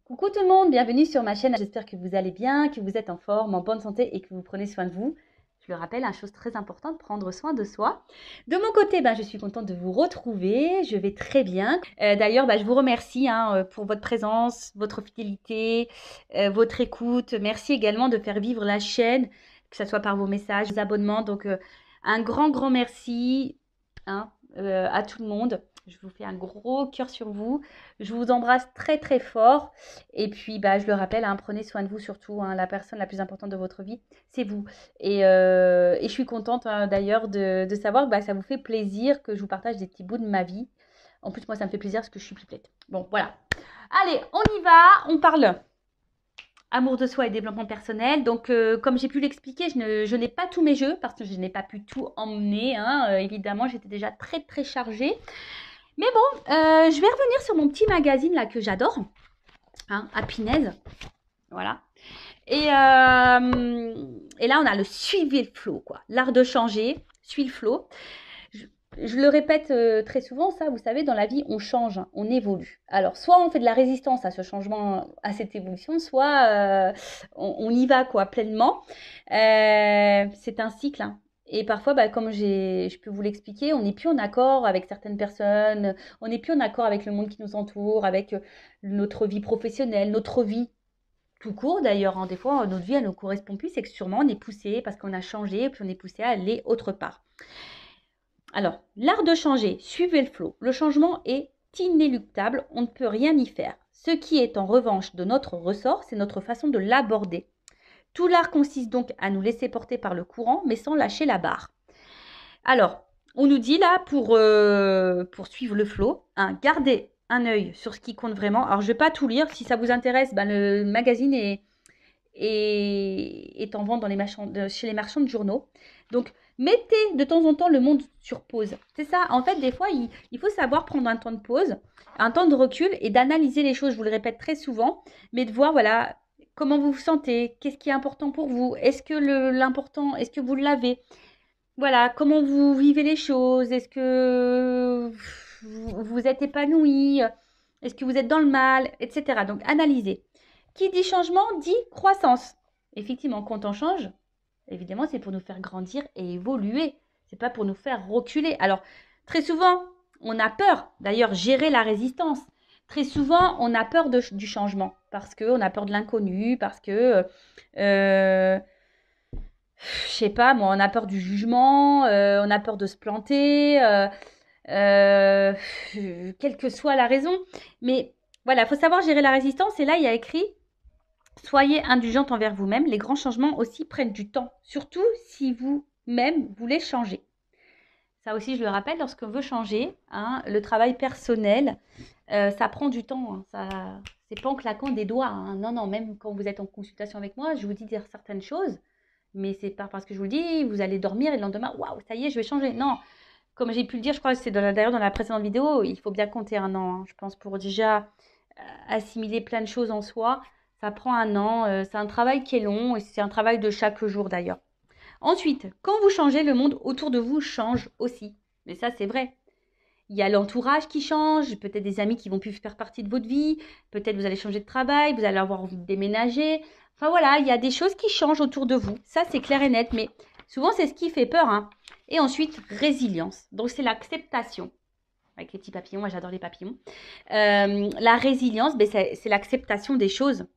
Coucou tout le monde, bienvenue sur ma chaîne. J'espère que vous allez bien, que vous êtes en forme, en bonne santé et que vous prenez soin de vous. Je le rappelle, une chose très importante, prendre soin de soi. De mon côté, je suis contente de vous retrouver. Je vais très bien. D'ailleurs, je vous remercie pour votre présence, votre fidélité, votre écoute. Merci également de faire vivre la chaîne, que ce soit par vos messages, vos abonnements. Donc, un grand merci à tout le monde. Je vous fais un gros cœur sur vous. Je vous embrasse très fort. Et puis, je le rappelle, prenez soin de vous surtout. La personne la plus importante de votre vie, c'est vous. Et je suis contente d'ailleurs de savoir que ça vous fait plaisir que je vous partage des petits bouts de ma vie. En plus, moi, ça me fait plaisir parce que je suis pipelette. Bon, voilà. Allez, on y va. On parle amour de soi et développement personnel. Donc, comme j'ai pu l'expliquer, je n'ai pas tous mes jeux parce que je n'ai pas pu tout emmener. Évidemment, j'étais déjà très chargée. Mais bon, je vais revenir sur mon petit magazine là que j'adore, Happiness, voilà. Et là, on a le suivez le flow, quoi. L'art de changer, suis le flow. Je le répète très souvent, ça, vous savez, dans la vie, on change, on évolue. Alors, soit on fait de la résistance à ce changement, à cette évolution, soit on y va, quoi, pleinement. C'est un cycle, Et parfois, comme je peux vous l'expliquer, on n'est plus en accord avec certaines personnes, on n'est plus en accord avec le monde qui nous entoure, avec notre vie professionnelle, notre vie tout court d'ailleurs. Des fois, notre vie, elle ne nous correspond plus, c'est que sûrement on est poussé parce qu'on a changé, puis on est poussé à aller autre part. Alors, l'art de changer, suivez le flot. Le changement est inéluctable, on ne peut rien y faire. Ce qui est en revanche de notre ressort, c'est notre façon de l'aborder. Tout l'art consiste donc à nous laisser porter par le courant, mais sans lâcher la barre. Alors, on nous dit là, pour suivre le flot, gardez un œil sur ce qui compte vraiment. Alors, je ne vais pas tout lire. Si ça vous intéresse, le magazine est en vente chez les marchands de journaux. Donc, mettez de temps en temps le monde sur pause. C'est ça. En fait, des fois, il faut savoir prendre un temps de pause, un temps de recul et d'analyser les choses. Je vous le répète très souvent, mais de voir, voilà, comment vous vous sentez, qu'est-ce qui est important pour vous, est-ce que l'important, est-ce que vous l'avez, voilà, comment vous vivez les choses, est-ce que vous êtes épanoui, est-ce que vous êtes dans le mal, etc. Donc, analysez. Qui dit changement dit croissance. Effectivement, quand on change, évidemment, c'est pour nous faire grandir et évoluer. C'est pas pour nous faire reculer. Alors, très souvent, on a peur. D'ailleurs, gérer la résistance. Très souvent, on a peur du changement parce qu'on a peur de l'inconnu, parce que, je sais pas, moi, on a peur du jugement, on a peur de se planter, quelle que soit la raison. Mais voilà, il faut savoir gérer la résistance. Et là, il y a écrit soyez indulgente envers vous-même. Les grands changements aussi prennent du temps, surtout si vous-même voulez changer. Ça aussi, je le rappelle, lorsqu'on veut changer, le travail personnel, ça prend du temps. C'est pas en claquant des doigts. Non, même quand vous êtes en consultation avec moi, je vous dis dire certaines choses, mais c'est pas parce que je vous le dis, vous allez dormir et le lendemain, waouh, ça y est, je vais changer. Non, comme j'ai pu le dire, je crois que c'est d'ailleurs dans la précédente vidéo, il faut bien compter un an, je pense, pour déjà assimiler plein de choses en soi. Ça prend un an, c'est un travail qui est long et c'est un travail de chaque jour d'ailleurs. Ensuite, quand vous changez, le monde autour de vous change aussi. Mais ça, c'est vrai. Il y a l'entourage qui change, peut-être des amis qui vont plus faire partie de votre vie, peut-être vous allez changer de travail, vous allez avoir envie de déménager. Enfin voilà, il y a des choses qui changent autour de vous. Ça, c'est clair et net, mais souvent, c'est ce qui fait peur. Et ensuite, résilience. Donc, c'est l'acceptation. Avec les petits papillons, moi j'adore les papillons. La résilience, c'est l'acceptation des choses.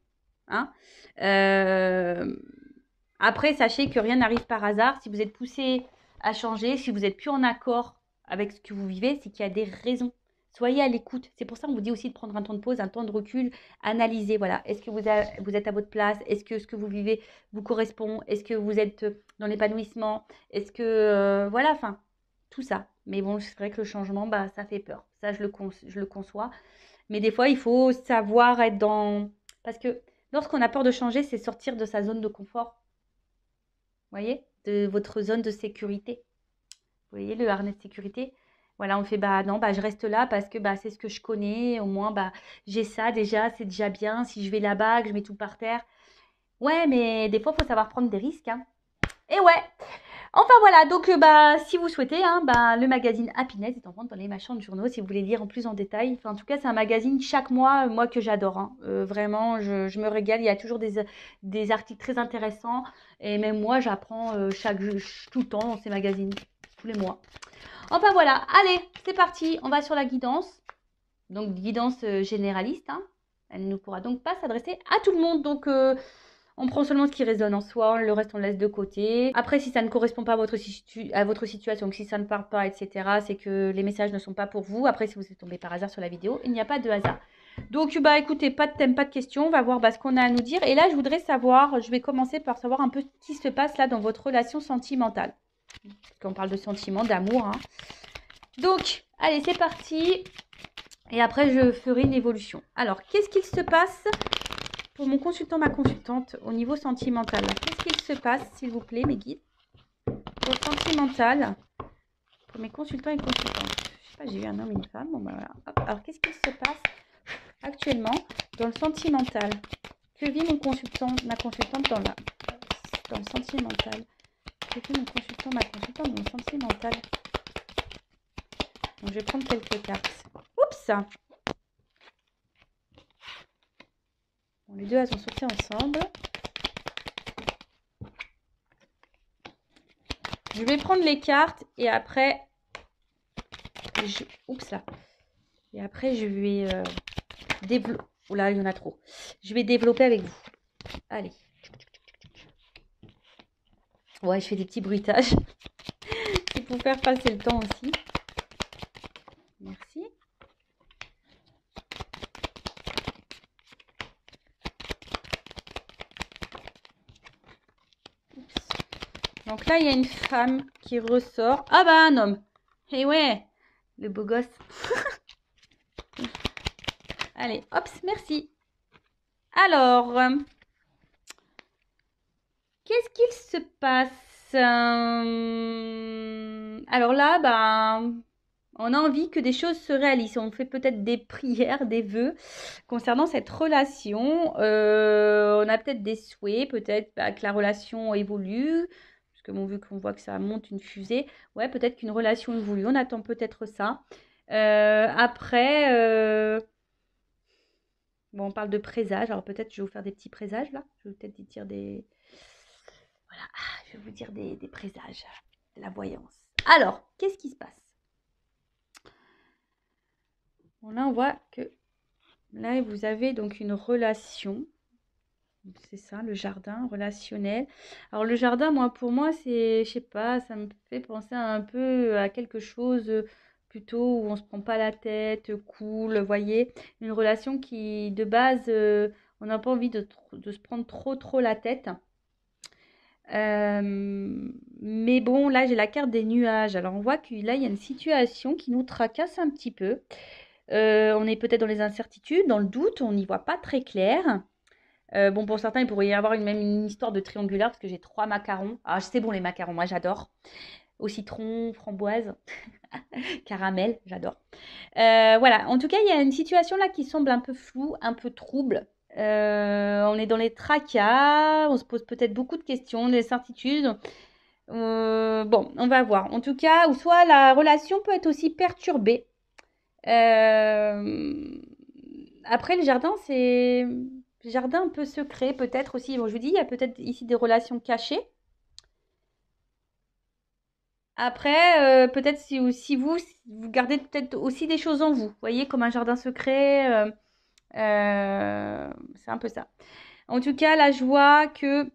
Après, sachez que rien n'arrive par hasard. Si vous êtes poussé à changer, si vous n'êtes plus en accord avec ce que vous vivez, c'est qu'il y a des raisons. Soyez à l'écoute. C'est pour ça qu'on vous dit aussi de prendre un temps de pause, un temps de recul, analyser. Voilà, est-ce que vous êtes à votre place? Est-ce que ce que vous vivez vous correspond? Est-ce que vous êtes dans l'épanouissement? Est-ce que voilà, enfin, tout ça. Mais bon, c'est vrai que le changement, ça fait peur. Ça, je le conçois. Mais des fois, il faut savoir être dans... Parce que lorsqu'on a peur de changer, c'est sortir de sa zone de confort. Vous voyez? De votre zone de sécurité. Vous voyez, le harnais de sécurité? Voilà, on fait, non, je reste là parce que c'est ce que je connais. Au moins, j'ai ça déjà, c'est déjà bien. Si je vais là-bas, que je mets tout par terre. Ouais, mais des fois, il faut savoir prendre des risques. Et ouais. Enfin voilà, donc bah, si vous souhaitez, hein, bah, le magazine Happiness est en vente dans les marchands de journaux si vous voulez lire en plus en détail. Enfin, en tout cas, c'est un magazine chaque mois, moi que j'adore. Hein. Vraiment, je me régale. Il y a toujours des articles très intéressants. Et même moi, j'apprends tout le temps dans ces magazines, tous les mois. Enfin voilà, allez, c'est parti. On va sur la guidance. Donc, guidance généraliste. Hein. Elle ne pourra donc pas s'adresser à tout le monde. Donc, on prend seulement ce qui résonne en soi, le reste on laisse de côté. Après, si ça ne correspond pas à votre situation, si ça ne parle pas, etc., c'est que les messages ne sont pas pour vous. Après, si vous êtes tombé par hasard sur la vidéo, il n'y a pas de hasard. Donc, bah écoutez, pas de thème, pas de question. On va voir ce qu'on a à nous dire. Et là, je voudrais savoir, je vais commencer par savoir un peu ce qui se passe là dans votre relation sentimentale. Parce qu'on parle de sentiments, d'amour. Hein. Donc, allez, c'est parti. Et après, je ferai une évolution. Alors, qu'est-ce qu'il se passe pour mon consultant, ma consultante, au niveau sentimental? Qu'est-ce qu'il se passe, s'il vous plaît, mes guides? Pour le sentimental, pour mes consultants et consultantes. Je sais pas, j'ai eu un homme et une femme. Bon, bah voilà. Hop. Alors, qu'est-ce qu'il se passe actuellement dans le sentimental? Que vit mon consultant, ma consultante dans le sentimental? Que vit mon consultant, ma consultante dans le sentimental? Donc, je vais prendre quelques cartes. Oups! Bon, les deux, elles sont sorties ensemble. Je vais prendre les cartes et après, oups là. Et après, je vais développer. Oh là, il y en a trop. Je vais développer avec vous. Allez. Ouais, je fais des petits bruitages. C'est pour faire passer le temps aussi. Merci. Oups. Donc là, il y a une femme qui ressort. Ah bah, un homme. Eh ouais, le beau gosse. Allez, hop, merci. Alors, qu'est-ce qu'il se passe? Alors là, bah, on a envie que des choses se réalisent. On fait peut-être des prières, des vœux concernant cette relation. On a peut-être des souhaits, peut-être que la relation évolue. Parce que bon, vu qu'on voit que ça monte une fusée, ouais, peut-être qu'une relation évolue. On attend peut-être ça. Après, bon, on parle de présages. Alors peut-être je vais vous faire des petits présages là. Je vais peut-être dire des... Voilà, je vais vous dire des présages, de la voyance. Alors, qu'est-ce qui se passe? Bon, là, on voit que là, vous avez donc une relation. C'est ça, le jardin relationnel. Alors, le jardin, pour moi, c'est, je sais pas, ça me fait penser un peu à quelque chose plutôt où on se prend pas la tête, cool, vous voyez. Une relation qui, de base, on n'a pas envie de se prendre trop la tête. Mais bon, là, j'ai la carte des nuages. Alors, on voit que là, il y a une situation qui nous tracasse un petit peu. On est peut-être dans les incertitudes, dans le doute, on n'y voit pas très clair. Bon, pour certains, il pourrait y avoir même une histoire de triangulaire parce que j'ai 3 macarons. Ah, c'est bon les macarons, moi j'adore. Au citron, framboise, caramel, j'adore. Voilà, en tout cas, il y a une situation là qui semble un peu floue, un peu trouble. On est dans les tracas, on se pose peut-être beaucoup de questions, des incertitudes. Bon, on va voir. En tout cas, ou soit la relation peut être aussi perturbée. Après, le jardin, c'est jardin un peu secret, peut-être aussi. Bon, je vous dis, il y a peut-être ici des relations cachées. Après, peut-être si vous gardez peut-être aussi des choses en vous, vous voyez, comme un jardin secret, c'est un peu ça. En tout cas, là, je vois que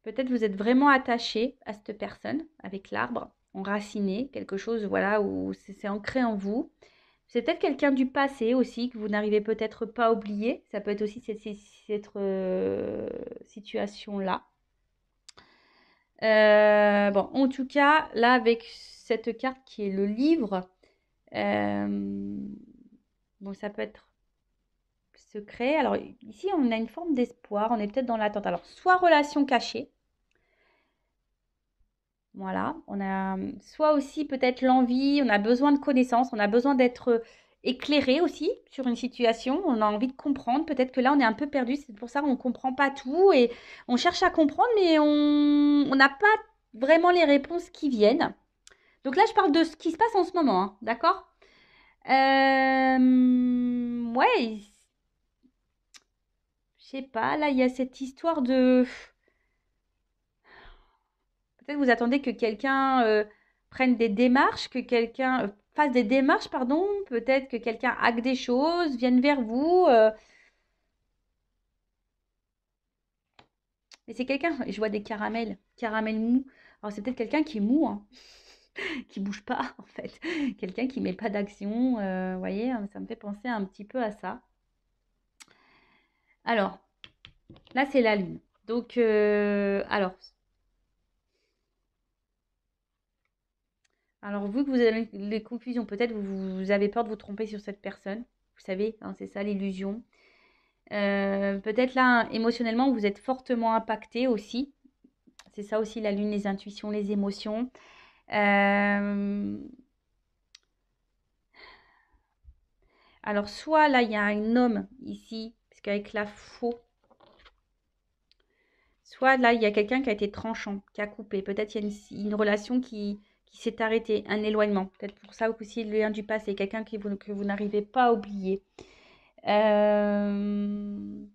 peut-être vous êtes vraiment attaché à cette personne, avec l'arbre, enraciné, quelque chose, voilà, où c'est ancré en vous. C'est peut-être quelqu'un du passé aussi que vous n'arrivez peut-être pas à oublier. Ça peut être aussi cette situation-là. Bon, en tout cas, là, avec cette carte qui est le livre, bon, ça peut être secret. Alors, ici, on a une forme d'espoir. On est peut-être dans l'attente. Alors, soit relation cachée. Voilà, on a soit aussi peut-être l'envie, on a besoin de connaissances, on a besoin d'être éclairé aussi sur une situation. On a envie de comprendre. Peut-être que là, on est un peu perdu. C'est pour ça qu'on ne comprend pas tout et on cherche à comprendre, mais on n'a pas vraiment les réponses qui viennent. Donc là, je parle de ce qui se passe en ce moment, hein, d'accord? Ouais, je sais pas. Là, il y a cette histoire de... Peut-être vous attendez que quelqu'un prenne des démarches, que quelqu'un fasse des démarches, pardon. Peut-être que quelqu'un acte des choses, vienne vers vous. Mais c'est quelqu'un, je vois des caramels mous. Alors c'est peut-être quelqu'un qui est mou, hein, qui bouge pas en fait. Quelqu'un qui met pas d'action. Vous voyez, hein, ça me fait penser un petit peu à ça. Alors, là c'est la lune. Donc, alors, vu que vous avez les confusions, peut-être vous avez peur de vous tromper sur cette personne. Vous savez, hein, c'est ça l'illusion. Peut-être là, émotionnellement, vous êtes fortement impacté aussi. C'est ça aussi la lune, les intuitions, les émotions. Euh, alors, soit là, il y a un homme ici, parce qu'avec la faux, soit là, il y a quelqu'un qui a été tranchant, qui a coupé. Peut-être il y a une relation qui s'est arrêtée, un éloignement. Peut-être pour ça aussi le lien du passé, quelqu'un que vous n'arrivez pas à oublier. Euh,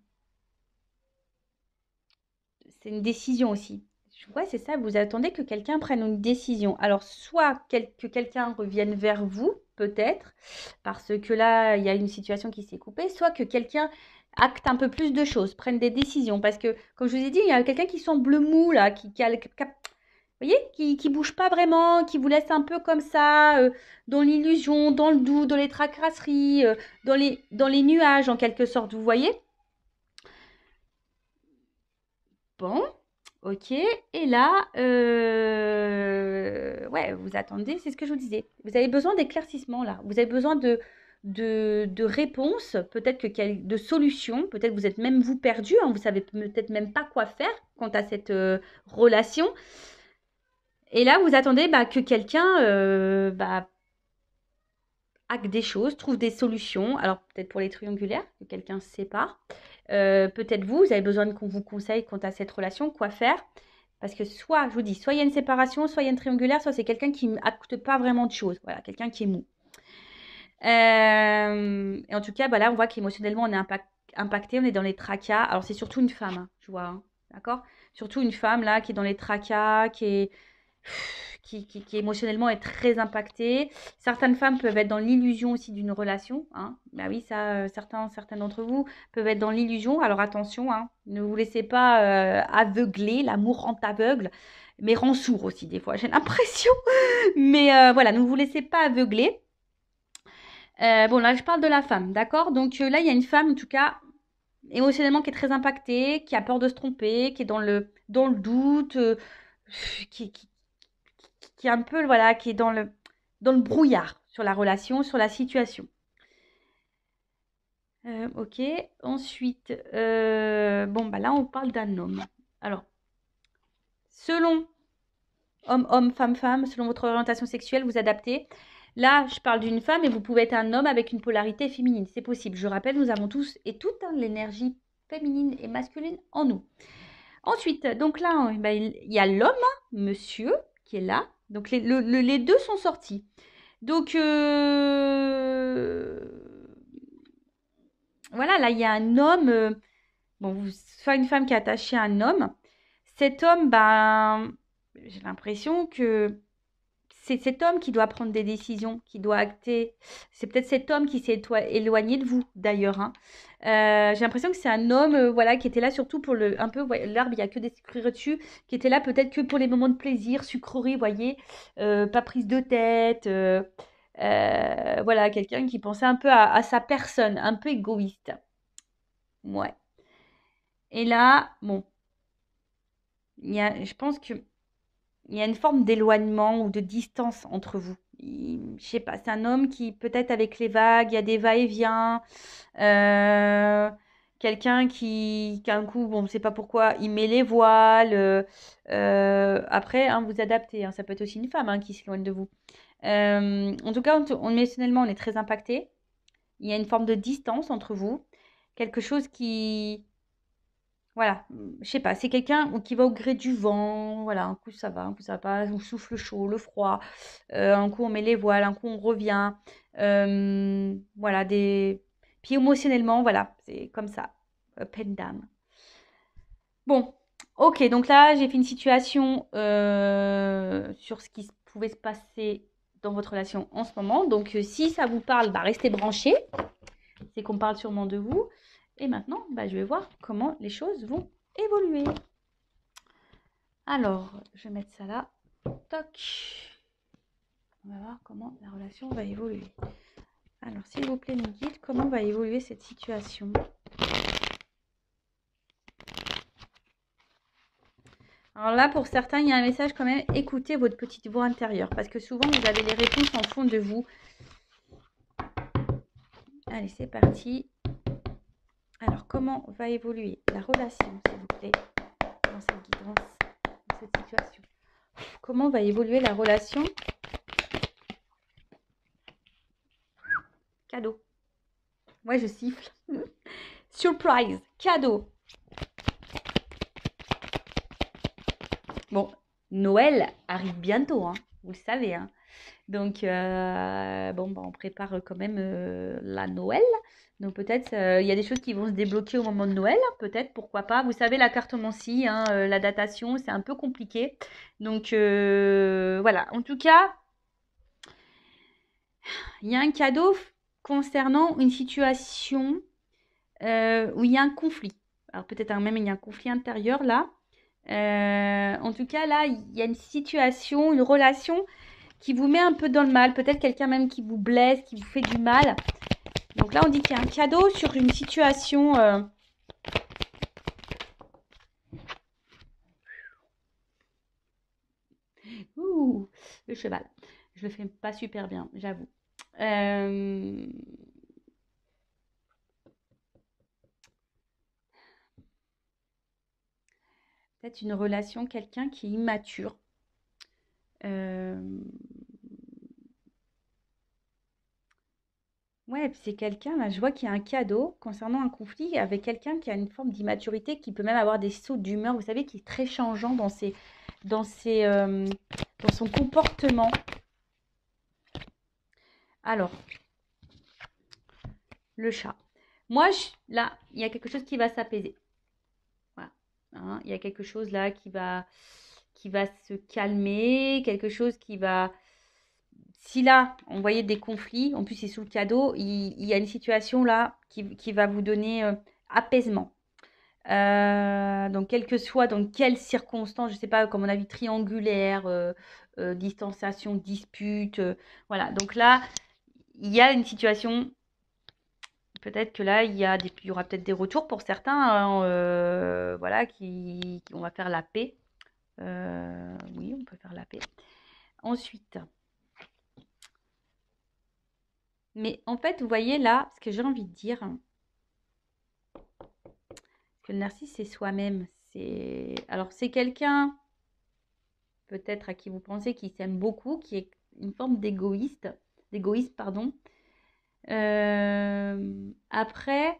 c'est une décision aussi. Ouais, c'est ça, vous attendez que quelqu'un prenne une décision. Alors, soit que quelqu'un revienne vers vous, peut-être, parce que là, il y a une situation qui s'est coupée, soit que quelqu'un acte un peu plus de choses, prenne des décisions. Parce que, comme je vous ai dit, il y a quelqu'un qui semble mou, là, vous voyez, qui bouge pas vraiment, qui vous laisse un peu comme ça, dans l'illusion, dans le doute, dans les tracasseries, dans les nuages, en quelque sorte, vous voyez? Bon, ok. Et là, ouais, vous attendez, c'est ce que je vous disais. Vous avez besoin d'éclaircissement là. Vous avez besoin de réponses, peut-être de solutions. Peut-être vous êtes même vous perdu, hein, vous savez peut-être même pas quoi faire quant à cette relation. Et là, vous attendez bah, que quelqu'un bah, acte des choses, trouve des solutions. Alors peut-être pour les triangulaires, que quelqu'un se sépare. Peut-être vous avez besoin qu'on vous conseille quant à cette relation, quoi faire. Parce que soit, je vous dis, soit il y a une séparation, soit il y a une triangulaire, soit c'est quelqu'un qui n'acte pas vraiment de choses. Voilà, quelqu'un qui est mou. Et en tout cas, bah là, on voit qu'émotionnellement, on est impacté, on est dans les tracas. Alors, c'est surtout une femme, hein, je vois, hein, d'accord? Surtout une femme, là, qui est dans les tracas, qui émotionnellement est très impactée. Certaines femmes peuvent être dans l'illusion aussi d'une relation, hein. Bah oui, ça, certains d'entre vous peuvent être dans l'illusion. Alors, attention, hein, ne vous laissez pas aveugler. L'amour rend aveugle, mais rend sourd aussi, des fois, j'ai l'impression. Mais voilà, ne vous laissez pas aveugler. Bon, là, je parle de la femme, d'accord? Donc là, il y a une femme, en tout cas, émotionnellement, qui est très impactée, qui a peur de se tromper, qui est dans le doute, qui, qui, qui est un peu, voilà, qui est dans le brouillard sur la relation, sur la situation. Ok. Ensuite, bon, bah là, on parle d'un homme. Alors, selon homme, femme, selon votre orientation sexuelle, vous adaptez. Là, je parle d'une femme et vous pouvez être un homme avec une polarité féminine. C'est possible. Je rappelle, nous avons tous et toutes hein, l'énergie féminine et masculine en nous. Ensuite, donc là, ben, il y a l'homme, hein, monsieur, qui est là. Donc les deux sont sortis. Donc voilà, là, il y a un homme, bon, soit une femme qui est attachée à un homme. Cet homme, ben, j'ai l'impression que c'est cet homme qui doit prendre des décisions, qui doit acter. C'est peut-être cet homme qui s'est éloigné de vous, d'ailleurs, hein. J'ai l'impression que c'est un homme, voilà, qui était là surtout pour un peu, ouais, l'arbre, il n'y a que des sucreries dessus, qui était là peut-être que pour les moments de plaisir, sucreries, vous voyez, pas prise de tête. Voilà, quelqu'un qui pensait un peu à sa personne, un peu égoïste. Ouais. Et là, bon, je pense que il y a une forme d'éloignement ou de distance entre vous. Je sais pas, c'est un homme qui, peut-être avec les vagues, il y a des va-et-vient. euh, Quelqu'un qui un coup, bon, on ne sait pas pourquoi, il met les voiles. Après, hein, vous adaptez, hein, ça peut être aussi une femme hein, qui s'éloigne de vous. En tout cas, émotionnellement, on est très impacté. il y a une forme de distance entre vous. Quelque chose qui... Voilà, je sais pas, c'est quelqu'un qui va au gré du vent. Voilà, un coup ça va, un coup ça va pas. On souffle chaud, le froid. Un coup on met les voiles, un coup on revient. Voilà, des... Puis émotionnellement, voilà, c'est comme ça. Up and down. Bon, ok, donc là, j'ai fait une situation sur ce qui pouvait se passer dans votre relation en ce moment. Donc, si ça vous parle, bah, restez branchés. C'est qu'on parle sûrement de vous. Et maintenant, bah, je vais voir comment les choses vont évoluer. Alors, je vais mettre ça là. Toc. On va voir comment la relation va évoluer. Alors, s'il vous plaît, mes guides, comment va évoluer cette situation ? Alors là, pour certains, il y a un message quand même. Écoutez votre petite voix intérieure. Parce que souvent, vous avez les réponses en fond de vous. Allez, c'est parti. Alors, comment va évoluer la relation, s'il vous plaît, dans cette guidance, dans cette situation? Comment va évoluer la relation? Cadeau. Ouais, je siffle. Surprise. Cadeau. Bon, Noël arrive bientôt, hein, vous le savez. Hein. Donc, bon, bah, on prépare quand même la Noël. Donc, peut-être, il y a des choses qui vont se débloquer au moment de Noël. Peut-être, pourquoi pas. Vous savez, la cartomancie, hein, la datation, c'est un peu compliqué. Donc, voilà. En tout cas, il y a un cadeau concernant une situation où il y a un conflit. Alors, peut-être même il y a un conflit intérieur là. En tout cas, là, il y a une situation, une relation qui vous met un peu dans le mal. Peut-être quelqu'un même qui vous blesse, qui vous fait du mal. Donc là, on dit qu'il y a un cadeau sur une situation... Ouh, le cheval. Je le fais pas super bien, j'avoue. Peut-être une relation, quelqu'un qui est immature. Ouais, puis c'est quelqu'un, là, je vois qu'il y a un cadeau concernant un conflit avec quelqu'un qui a une forme d'immaturité, qui peut même avoir des sauts d'humeur, vous savez, qui est très changeant dans dans son comportement. Alors, le chat. Moi, là, il y a quelque chose qui va s'apaiser. Voilà. Hein, il y a quelque chose là qui va se calmer, quelque chose qui va... Si là, on voyait des conflits, en plus c'est sous le cadeau, il y a une situation là qui va vous donner apaisement. Donc, quel que soit dans quelles circonstances, je ne sais pas, comme on a vu, triangulaire, distanciation, dispute, voilà. Donc là, il y a une situation, peut-être que là, il y aura peut-être des retours pour certains, hein, voilà, on va faire la paix. Oui, on peut faire la paix. Ensuite, mais en fait, vous voyez là, ce que j'ai envie de dire, que le narcisse, c'est soi-même. Alors, c'est quelqu'un, peut-être à qui vous pensez, qui s'aime beaucoup, qui est une forme d'égoïste, pardon. Après,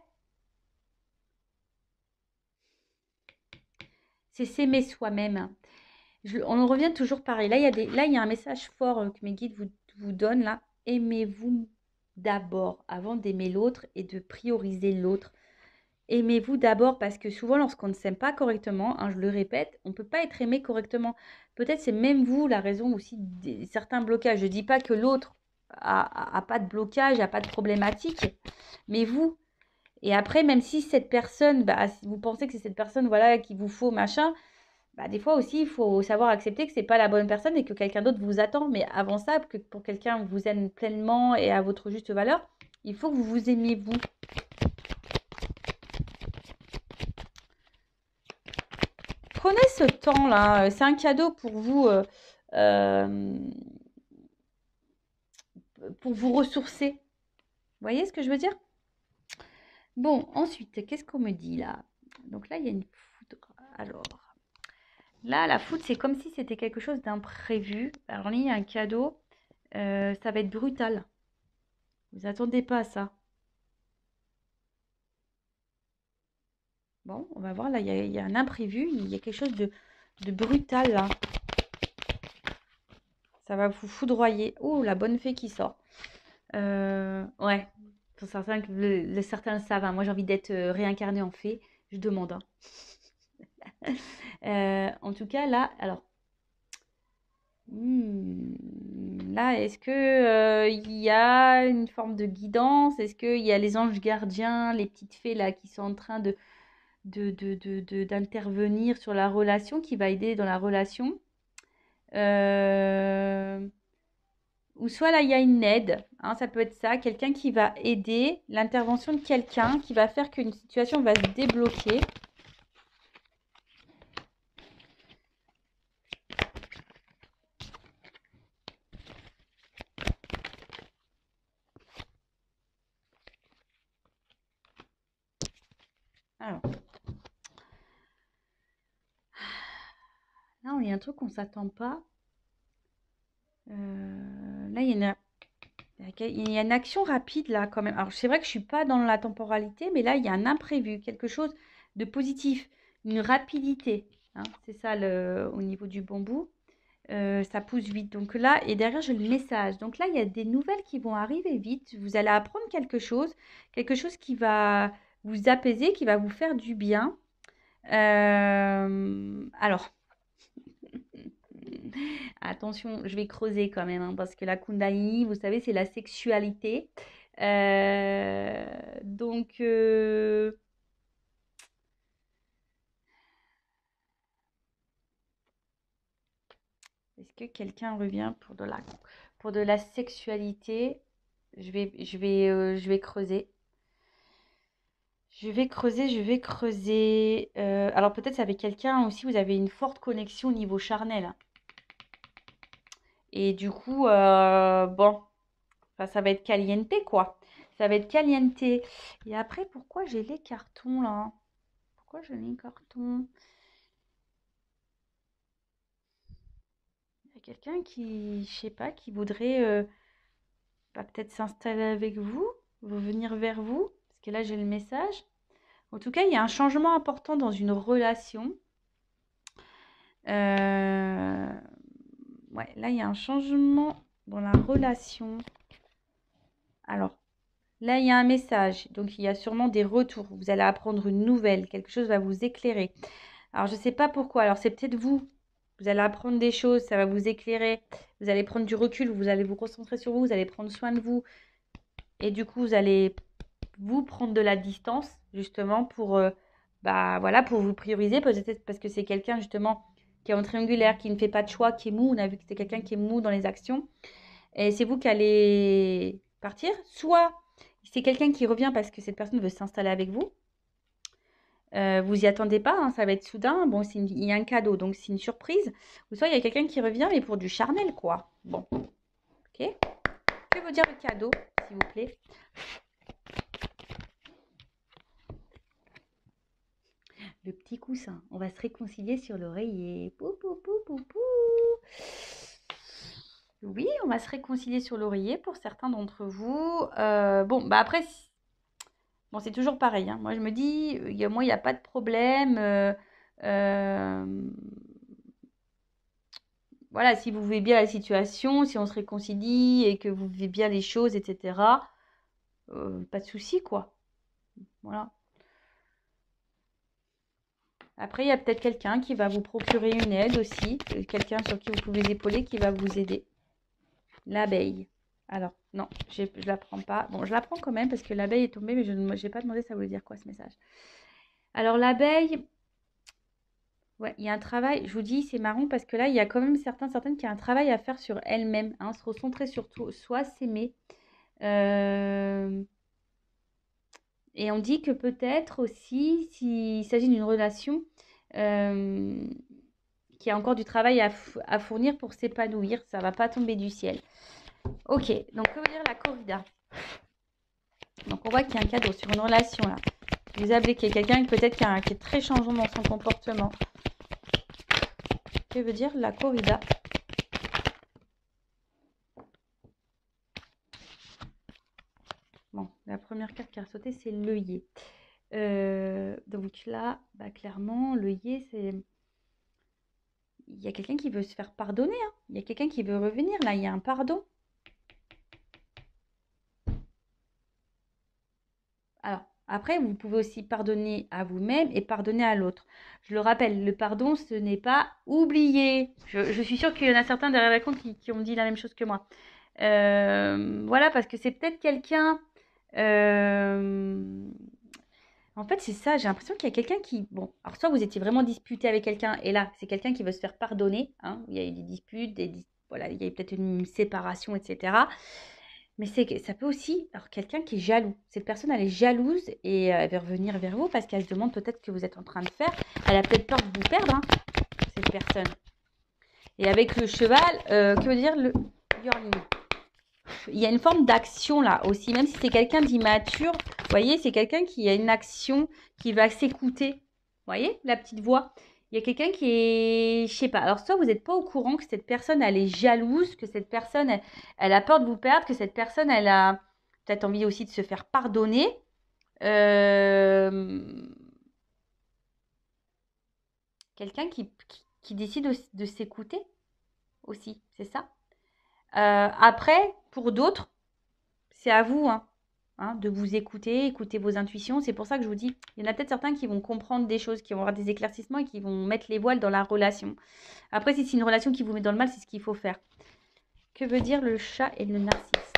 c'est s'aimer soi-même. On en revient toujours pareil. Là, il y a un message fort que mes guides vous donnent là. Aimez-vous d'abord avant d'aimer l'autre et de prioriser l'autre. Aimez-vous d'abord parce que souvent, lorsqu'on ne s'aime pas correctement, hein, je le répète, on ne peut pas être aimé correctement. Peut-être c'est même vous la raison aussi de certains blocages. Je ne dis pas que l'autre a pas de blocage, a pas de problématique, mais vous. Et après, même si cette personne, bah, si vous pensez que c'est cette personne voilà, qu'il vous faut, machin, bah, des fois aussi, il faut savoir accepter que c'est pas la bonne personne et que quelqu'un d'autre vous attend. Mais avant ça, que pour quelqu'un vous aime pleinement et à votre juste valeur, il faut que vous vous aimiez vous. Prenez ce temps-là, c'est un cadeau pour vous ressourcer. Vous voyez ce que je veux dire? Bon, ensuite, qu'est-ce qu'on me dit là? Donc là, il y a une foudre. Alors, là, la foudre, c'est comme si c'était quelque chose d'imprévu. Alors là, il y a un cadeau. Ça va être brutal. Vous attendez pas à ça. Bon, on va voir, là, il y a un imprévu, il y a quelque chose de brutal, là. Ça va vous foudroyer. Oh, la bonne fée qui sort. Ouais, pour certains, certains le savent, hein. Moi, j'ai envie d'être réincarnée en fée. Je demande, hein. En tout cas, là, alors, là, est-ce que il y a une forme de guidance? Est-ce qu'il y a les anges gardiens, les petites fées là qui sont en train d'intervenir sur la relation, qui va aider dans la relation? Euh, Ou soit là, il y a une aide, hein, ça peut être ça, quelqu'un qui va aider, l'intervention de quelqu'un qui va faire qu'une situation va se débloquer. Alors, là, il y a un truc qu'on ne s'attend pas. Là, il y a une action rapide, là, quand même. Alors, c'est vrai que je ne suis pas dans la temporalité, mais là, il y a un imprévu, quelque chose de positif, une rapidité, hein. C'est ça, au niveau du bambou. Ça pousse vite. Donc là, et derrière, j'ai le message. Donc là, il y a des nouvelles qui vont arriver vite. Vous allez apprendre quelque chose qui va vous apaiser, qui va vous faire du bien. Alors, attention, je vais creuser quand même, hein, parce que la Kundalini, vous savez, c'est la sexualité. Donc, est-ce que quelqu'un revient pour de la sexualité? Je vais creuser. Je vais creuser. Alors peut-être c'est avec quelqu'un aussi, vous avez une forte connexion au niveau charnel. Et du coup, bon, enfin, ça va être caliente, quoi. Ça va être caliente. Et après, pourquoi j'ai les cartons là? Pourquoi j'ai les cartons? Il y a quelqu'un qui, je sais pas, qui voudrait bah, peut-être s'installer avec vous venir vers vous. Parce que là, j'ai le message. En tout cas, il y a un changement important dans une relation. Euh, Ouais, là, il y a un changement dans la relation. Alors, là, il y a un message. Donc, il y a sûrement des retours. Vous allez apprendre une nouvelle. Quelque chose va vous éclairer. Alors, je ne sais pas pourquoi. Alors, c'est peut-être vous. Vous allez apprendre des choses. Ça va vous éclairer. Vous allez prendre du recul. Vous allez vous concentrer sur vous. Vous allez prendre soin de vous. Et du coup, vous allez vous prendre de la distance, justement, pour, bah, voilà, pour vous prioriser. Peut-être parce que c'est quelqu'un, justement, qui est en triangulaire, qui ne fait pas de choix, qui est mou. On a vu que c'est quelqu'un qui est mou dans les actions. Et c'est vous qui allez partir. Soit c'est quelqu'un qui revient parce que cette personne veut s'installer avec vous. Vous y attendez pas, hein, ça va être soudain. Bon, il y a un cadeau, donc c'est une surprise. Ou soit il y a quelqu'un qui revient, mais pour du charnel, quoi. Bon, ok. Que veut dire le cadeau, s'il vous plaît? Le petit coussin. On va se réconcilier sur l'oreiller. Pou, pou, pou, pou, pou. Oui, on va se réconcilier sur l'oreiller pour certains d'entre vous. Bon, bah après, bon, c'est toujours pareil, hein. Moi, je me dis, moi, il n'y a pas de problème. Euh, voilà, si vous vivez bien la situation, si on se réconcilie et que vous vivez bien les choses, etc., pas de souci, quoi. Voilà. Après, il y a peut-être quelqu'un qui va vous procurer une aide aussi, quelqu'un sur qui vous pouvez épauler, qui va vous aider. L'abeille. Alors, non, je ne la prends pas. Bon, je la prends quand même parce que l'abeille est tombée, mais je n'ai pas demandé ça voulait dire quoi ce message. Alors, l'abeille, ouais, il y a un travail, je vous dis, c'est marrant parce que là, il y a quand même certaines qui ont un travail à faire sur elles-mêmes, hein, se recentrer sur soi, s'aimer. Et on dit que peut-être aussi, s'il s'agit d'une relation euh, qui a encore du travail à fournir pour s'épanouir, ça ne va pas tomber du ciel. Ok, donc que veut dire la corrida? Donc on voit qu'il y a un cadeau sur une relation là. Vous avez quelqu'un peut-être qui est très changeant dans son comportement. Que veut dire la corrida? Bon, la première carte qui a sauté, c'est l'œillet. Donc là, bah, clairement, le yé, c'est... Il y a quelqu'un qui veut se faire pardonner, hein. Il y a quelqu'un qui veut revenir, là, il y a un pardon. Alors, après, vous pouvez aussi pardonner à vous-même et pardonner à l'autre. Je le rappelle, le pardon, ce n'est pas oublier. Je suis sûre qu'il y en a certains derrière la compte qui ont dit la même chose que moi. Voilà, parce que c'est peut-être quelqu'un... euh, En fait, c'est ça, j'ai l'impression qu'il y a quelqu'un qui... Bon, alors soit vous étiez vraiment disputé avec quelqu'un, et là, c'est quelqu'un qui veut se faire pardonner, hein, il y a eu des disputes, voilà, il y a eu peut-être une séparation, etc. Mais c'est que ça peut aussi... Alors, quelqu'un qui est jaloux. Cette personne, elle est jalouse et elle veut revenir vers vous parce qu'elle se demande peut-être ce que vous êtes en train de faire. Elle a peut-être peur de vous perdre, hein, cette personne. Et avec le cheval, que veut dire le yearning? Il y a une forme d'action là aussi, même si c'est quelqu'un d'immature. Vous voyez, c'est quelqu'un qui a une action, qui va s'écouter. Vous voyez, la petite voix. Il y a quelqu'un qui est, je sais pas. Alors, soit vous n'êtes pas au courant que cette personne, elle est jalouse, que cette personne, elle a peur de vous perdre, que cette personne, elle a peut-être envie aussi de se faire pardonner. Euh, Quelqu'un qui décide de s'écouter aussi, c'est ça. Après, pour d'autres, c'est à vous, hein, de vous écouter, écouter vos intuitions. C'est pour ça que je vous dis, il y en a peut-être certains qui vont comprendre des choses, qui vont avoir des éclaircissements et qui vont mettre les voiles dans la relation. Après, si c'est une relation qui vous met dans le mal, c'est ce qu'il faut faire. Que veut dire le chat et le narcisse?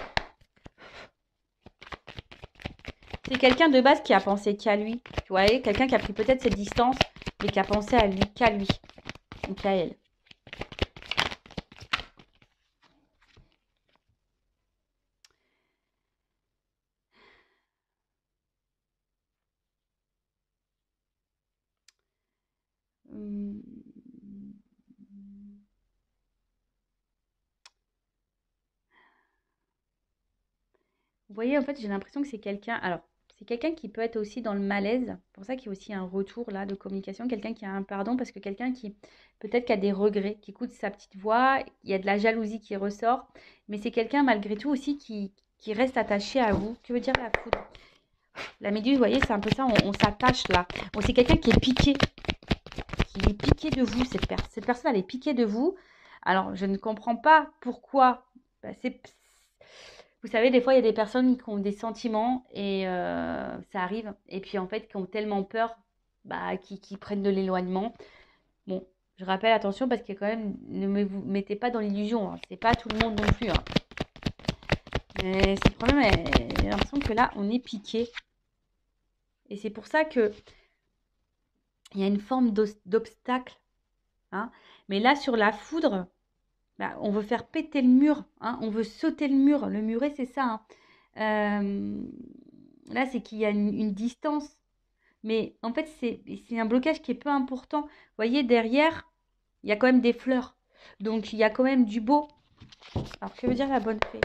C'est quelqu'un de base qui a pensé qu'à lui. Vous voyez, quelqu'un qui a pris peut-être cette distance, mais qui a pensé à lui, qu'à lui, ou qu'à elle. Hum. Vous voyez, en fait, j'ai l'impression que c'est quelqu'un. Alors, c'est quelqu'un qui peut être aussi dans le malaise. C'est pour ça qu'il y a aussi un retour là de communication. Quelqu'un qui a un pardon, parce que quelqu'un qui peut-être qui a des regrets, qui écoute sa petite voix. Il y a de la jalousie qui ressort. Mais c'est quelqu'un malgré tout aussi qui reste attaché à vous. Que veut dire la foudre? La méduse, vous voyez, c'est un peu ça. On s'attache là. Bon, c'est quelqu'un qui est piqué. Qui est piqué de vous. Cette personne, elle est piquée de vous. Alors, je ne comprends pas pourquoi. Bah, vous savez, des fois, il y a des personnes qui ont des sentiments et ça arrive. Et puis, en fait, qui ont tellement peur, bah, qui prennent de l'éloignement. Bon, je rappelle, attention, parce que quand même, vous mettez pas dans l'illusion, hein. C'est pas tout le monde non plus, hein. Mais c'est le problème, j'ai l'impression que là, on est piqué. Et c'est pour ça que il y a une forme d'obstacle, hein. Mais là, sur la foudre, bah, on veut faire péter le mur, hein. On veut sauter le mur. Le muret, c'est ça, hein. Là, c'est qu'il y a une distance. Mais en fait, c'est un blocage qui est peu important. Vous voyez, derrière, il y a quand même des fleurs. Donc, il y a quand même du beau. Alors, que veut dire la bonne fée?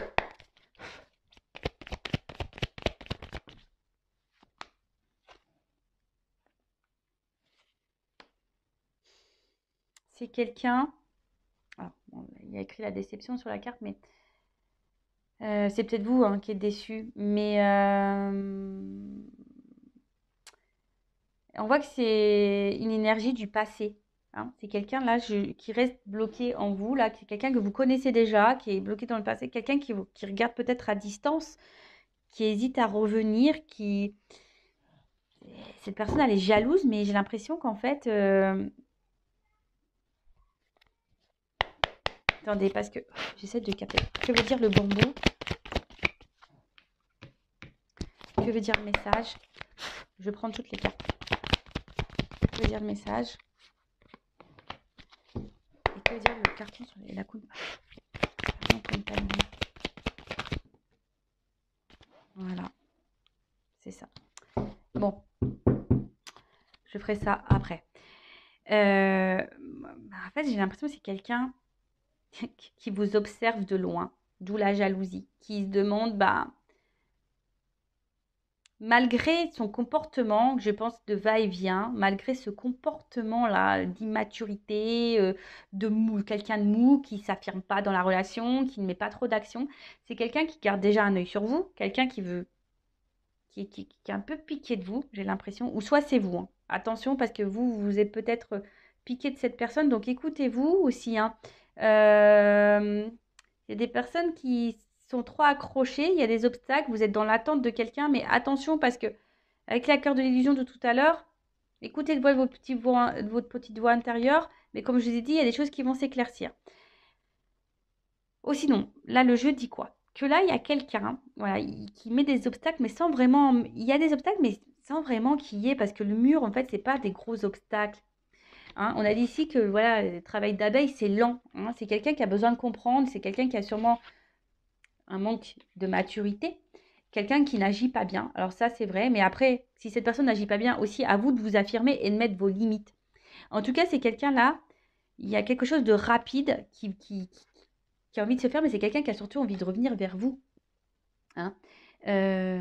C'est quelqu'un... Alors, bon, il y a écrit la déception sur la carte, mais c'est peut-être vous, hein, qui êtes déçu. Mais on voit que c'est une énergie du passé, hein. C'est quelqu'un là qui reste bloqué en vous, là, c'est quelqu'un que vous connaissez déjà, qui est bloqué dans le passé, quelqu'un qui regarde peut-être à distance, qui hésite à revenir, qui... Cette personne, elle est jalouse, mais j'ai l'impression qu'en fait... Attendez, parce que j'essaie de capter. Que veut dire le bambou? Que veut dire le message? Je prends toutes les cartes. Que veut dire le message? Et que veut dire le carton sur la coupe? Voilà, c'est ça. Bon, je ferai ça après. En fait, j'ai l'impression que c'est quelqu'un qui vous observe de loin, d'où la jalousie, qui se demande, bah, malgré son comportement, je pense, de va-et-vient, malgré ce comportement-là d'immaturité, de mou, quelqu'un de mou qui ne s'affirme pas dans la relation, qui ne met pas trop d'action, c'est quelqu'un qui garde déjà un œil sur vous, quelqu'un qui est un peu piqué de vous, j'ai l'impression. Ou soit c'est vous, hein. Attention, parce que vous êtes peut-être piqué de cette personne. Donc écoutez-vous aussi, hein. Il y a des personnes qui sont trop accrochées, il y a des obstacles, vous êtes dans l'attente de quelqu'un, mais attention parce que avec la cœur de l'illusion de tout à l'heure, écoutez le voix de votre petite voix intérieure, mais comme je vous ai dit, il y a des choses qui vont s'éclaircir. Oh, sinon, là, le jeu dit quoi? Que là, il y a quelqu'un, voilà, qui met des obstacles, mais sans vraiment. Il y a des obstacles, mais sans vraiment qu'il y ait, parce que le mur, en fait, c'est pas des gros obstacles. Hein. On a dit ici que voilà, le travail d'abeille, c'est lent. Hein. C'est quelqu'un qui a besoin de comprendre, c'est quelqu'un qui a sûrement un manque de maturité, quelqu'un qui n'agit pas bien. Alors ça, c'est vrai, mais après, si cette personne n'agit pas bien, aussi à vous de vous affirmer et de mettre vos limites. En tout cas, c'est quelqu'un là, il y a quelque chose de rapide qui a envie de se faire, mais c'est quelqu'un qui a surtout envie de revenir vers vous. Hein. Ouais,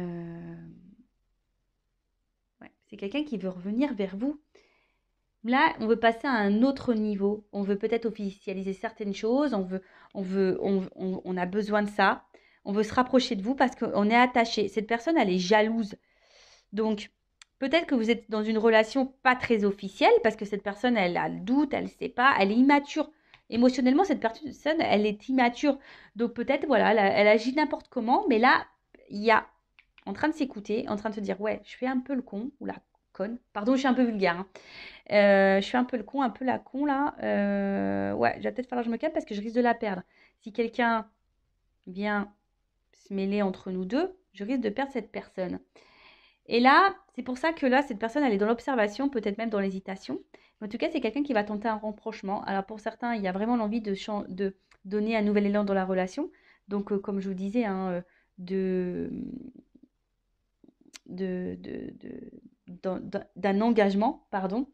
c'est quelqu'un qui veut revenir vers vous. Là, on veut passer à un autre niveau. On veut peut-être officialiser certaines choses. On a besoin de ça. On veut se rapprocher de vous parce qu'on est attaché. Cette personne, elle est jalouse. Donc, peut-être que vous êtes dans une relation pas très officielle parce que cette personne, elle a le doute, elle ne sait pas, elle est immature. Émotionnellement, cette personne, elle est immature. Donc, peut-être, voilà, elle agit n'importe comment. Mais là, il y a en train de s'écouter, en train de se dire, ouais, je fais un peu le con ou la conne. Pardon, je suis un peu vulgaire. Hein. Je fais un peu le con, un peu la con là. Ouais, il va peut-être falloir que je me calme parce que je risque de la perdre. Si quelqu'un vient se mêler entre nous deux, je risque de perdre cette personne. Et là, c'est pour ça que là, cette personne, elle est dans l'observation, peut-être même dans l'hésitation. Mais en tout cas, c'est quelqu'un qui va tenter un rapprochement. Alors pour certains, il y a vraiment l'envie de donner un nouvel élan dans la relation. Donc, comme je vous disais, hein, de, d'un engagement, pardon.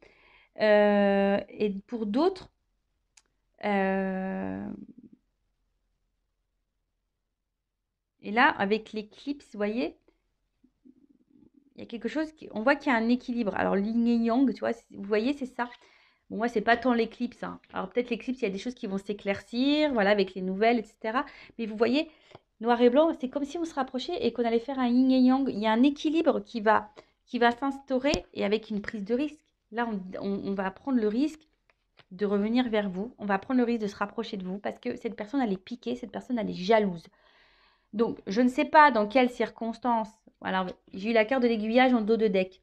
Et pour d'autres, euh, et là, avec l'éclipse, vous voyez, il y a quelque chose on voit qu'il y a un équilibre. Alors, yin et yang, tu vois, vous voyez, c'est ça. Bon, moi, c'est pas tant l'éclipse. Hein. Alors, peut-être l'éclipse, il y a des choses qui vont s'éclaircir, voilà, avec les nouvelles, etc. Mais vous voyez, noir et blanc, c'est comme si on se rapprochait et qu'on allait faire un yin et yang. Il y a un équilibre qui va s'instaurer et avec une prise de risque. Là, on va prendre le risque de revenir vers vous. On va prendre le risque de se rapprocher de vous parce que cette personne, elle est piquée, cette personne, elle est jalouse. Donc, je ne sais pas dans quelles circonstances. Alors, j'ai eu la carte de l'aiguillage en dos de deck.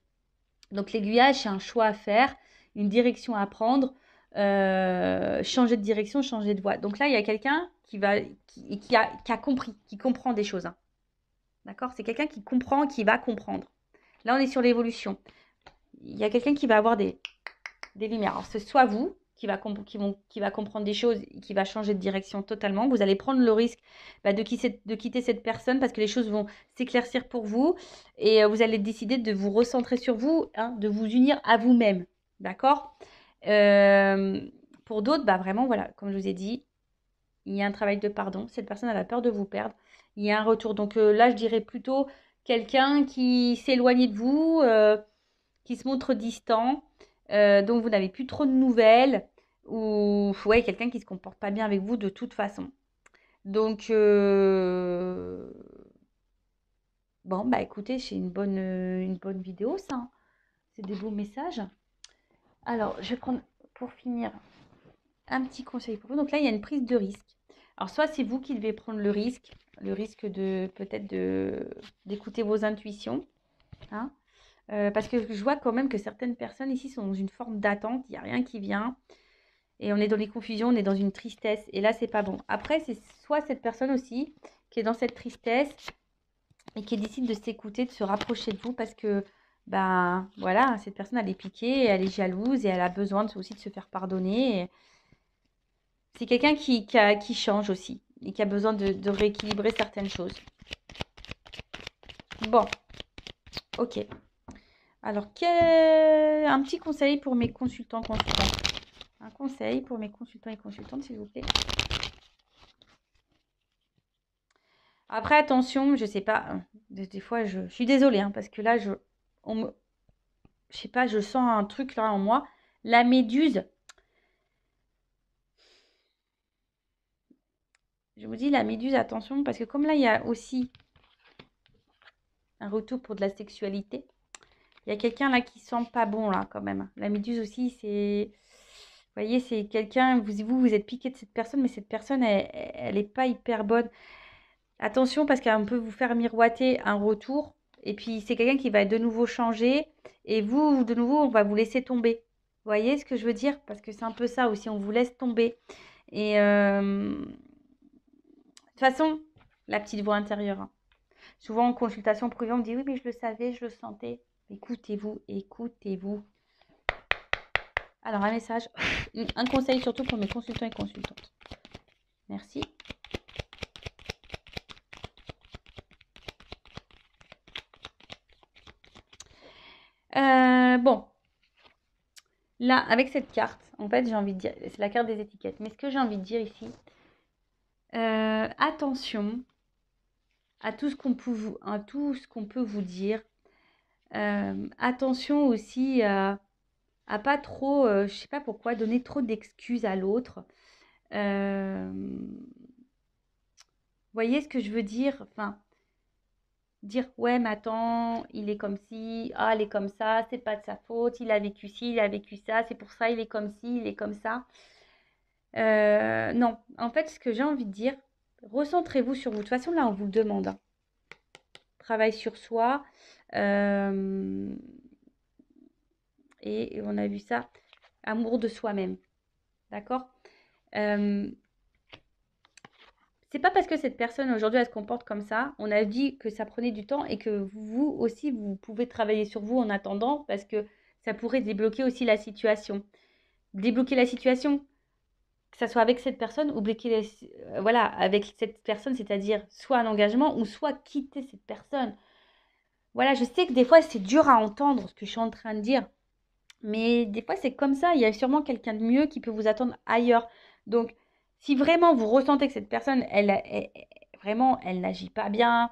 Donc, l'aiguillage, c'est un choix à faire, une direction à prendre, changer de direction, changer de voie. Donc là, il y a quelqu'un qui a compris, qui comprend des choses. Hein. D'accord? C'est quelqu'un qui comprend, qui va comprendre. Là, on est sur l'évolution. Il y a quelqu'un qui va avoir des lumières. Alors, c'est soit vous qui va comprendre des choses, qui va changer de direction totalement. Vous allez prendre le risque de quitter cette personne parce que les choses vont s'éclaircir pour vous et vous allez décider de vous recentrer sur vous, hein, de vous unir à vous-même. D'accord. Pour d'autres, vraiment, voilà, comme je vous ai dit, il y a un travail de pardon. Cette personne, elle a peur de vous perdre. Il y a un retour. Donc là, je dirais plutôt quelqu'un qui s'éloigne de vous, qui se montre distant, dont vous n'avez plus trop de nouvelles, ou ouais, quelqu'un qui ne se comporte pas bien avec vous de toute façon. Donc, bon, écoutez, c'est une bonne vidéo, ça. Hein. C'est des beaux messages. Alors, je vais prendre, pour finir, un petit conseil pour vous. Donc là, il y a une prise de risque. Alors, soit c'est vous qui devez prendre le risque de peut-être d'écouter vos intuitions. Hein. Parce que je vois quand même que certaines personnes ici sont dans une forme d'attente, il n'y a rien qui vient. Et on est dans les confusions, on est dans une tristesse. Et là, c'est pas bon. Après, c'est soit cette personne aussi qui est dans cette tristesse et qui décide de s'écouter, de se rapprocher de vous parce que, voilà, cette personne, elle est piquée, elle est jalouse et elle a besoin aussi de se faire pardonner. Et c'est quelqu'un qui change aussi et qui a besoin de rééquilibrer certaines choses. Bon, ok. Alors, un petit conseil pour mes consultants. Un conseil pour mes consultants et consultantes, s'il vous plaît. Après, attention, je sais pas, des fois, je suis désolée, hein, parce que là, je sais pas, je sens un truc là en moi. La méduse, je vous dis la méduse, attention, parce que comme là, il y a aussi Un retour pour de la sexualité. Il y a quelqu'un là qui sent pas bon là quand même. La méduse aussi, c'est... Vous voyez, c'est quelqu'un, vous êtes piqué de cette personne, mais cette personne, elle est pas hyper bonne. Attention parce qu'elle peut vous faire miroiter un retour. Et puis, c'est quelqu'un qui va de nouveau changer. Et vous, de nouveau, on va vous laisser tomber. Vous voyez ce que je veux dire? Parce que c'est un peu ça aussi, on vous laisse tomber. Et de toute façon, la petite voix intérieure, hein. Souvent en consultation privée, on me dit oui, mais je le savais, je le sentais. Écoutez-vous, écoutez-vous. Alors, un message, un conseil surtout pour mes consultants et consultantes. Merci. Bon, là, avec cette carte, en fait, j'ai envie de dire, c'est la carte des étiquettes. Mais ce que j'ai envie de dire ici, attention à tout ce qu'on peut vous dire. Attention aussi à pas trop, je sais pas pourquoi, donner trop d'excuses à l'autre. Voyez ce que je veux dire? Enfin, dire ouais, mais attends, il est comme ci, ah, elle est comme ça, c'est pas de sa faute, il a vécu ci, il a vécu ça, c'est pour ça, il est comme ci, il est comme ça. Non, en fait, ce que j'ai envie de dire, recentrez-vous sur vous. De toute façon, là, on vous le demande, hein. Travail sur soi. Et on a vu ça, amour de soi-même. D'accord? C'est pas parce que cette personne aujourd'hui elle se comporte comme ça, on a dit que ça prenait du temps et que vous aussi vous pouvez travailler sur vous en attendant parce que ça pourrait débloquer aussi la situation. Débloquer la situation, que ça soit avec cette personne ou voilà, avec cette personne, c'est-à-dire soit un engagement ou soit quitter cette personne. Voilà, je sais que des fois c'est dur à entendre ce que je suis en train de dire, mais des fois c'est comme ça, il y a sûrement quelqu'un de mieux qui peut vous attendre ailleurs. Donc, si vraiment vous ressentez que cette personne, vraiment, elle n'agit pas bien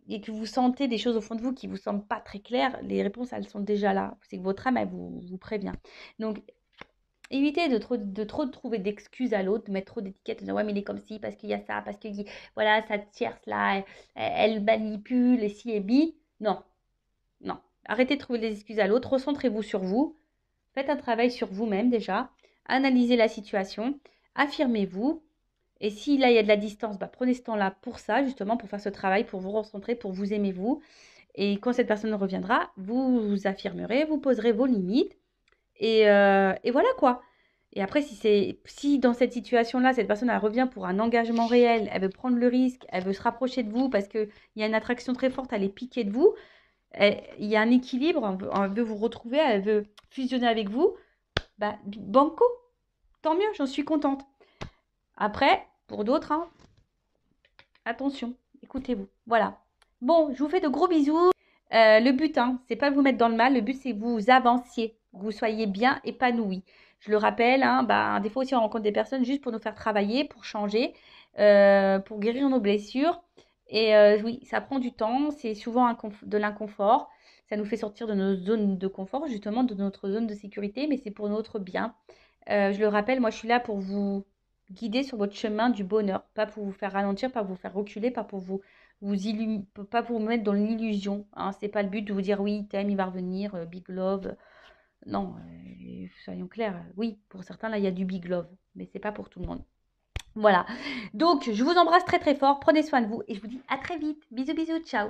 et que vous sentez des choses au fond de vous qui vous semblent pas très claires, les réponses, elles sont déjà là. C'est que votre âme, elle vous prévient. Donc, évitez de trop trouver d'excuses à l'autre, de mettre trop d'étiquettes, de dire ouais, mais il est comme ci, parce qu'il y a ça, parce que voilà, sa tierce là, elle manipule, et si et bi. Non, non. Arrêtez de trouver des excuses à l'autre, recentrez-vous sur vous, faites un travail sur vous-même déjà, analysez la situation, affirmez-vous. Et si là il y a de la distance, bah, prenez ce temps-là pour ça, justement, pour faire ce travail, pour vous recentrer, pour vous aimer vous. Et quand cette personne reviendra, vous vous affirmerez, vous poserez vos limites. Et voilà quoi. Et après, si dans cette situation-là, cette personne elle revient pour un engagement réel, elle veut prendre le risque, elle veut se rapprocher de vous parce qu'il y a une attraction très forte, elle est piquée de vous, il y a un équilibre, elle veut vous retrouver, elle veut fusionner avec vous, bah, banco, tant mieux, j'en suis contente. Après, pour d'autres, hein, attention, écoutez-vous. Voilà. Bon, je vous fais de gros bisous. Le but, hein, c'est pas vous mettre dans le mal. Le but, c'est que vous avanciez, que vous soyez bien épanouis. Je le rappelle, hein, bah, des fois aussi, on rencontre des personnes juste pour nous faire travailler, pour changer, pour guérir nos blessures. Et oui, ça prend du temps. C'est souvent de l'inconfort. Ça nous fait sortir de nos zones de confort, justement, de notre zone de sécurité, mais c'est pour notre bien. Je le rappelle, moi, je suis là pour vous guider sur votre chemin du bonheur, pas pour vous faire ralentir, pas pour vous faire reculer, pas pour pas pour vous mettre dans l'illusion, hein. C'est pas le but de vous dire oui, il t'aime, il va revenir, big love. Non, soyons clairs. Oui, pour certains, là, il y a du big love, mais c'est pas pour tout le monde. Voilà. Donc, je vous embrasse très très fort. Prenez soin de vous et je vous dis à très vite. Bisous, bisous, ciao.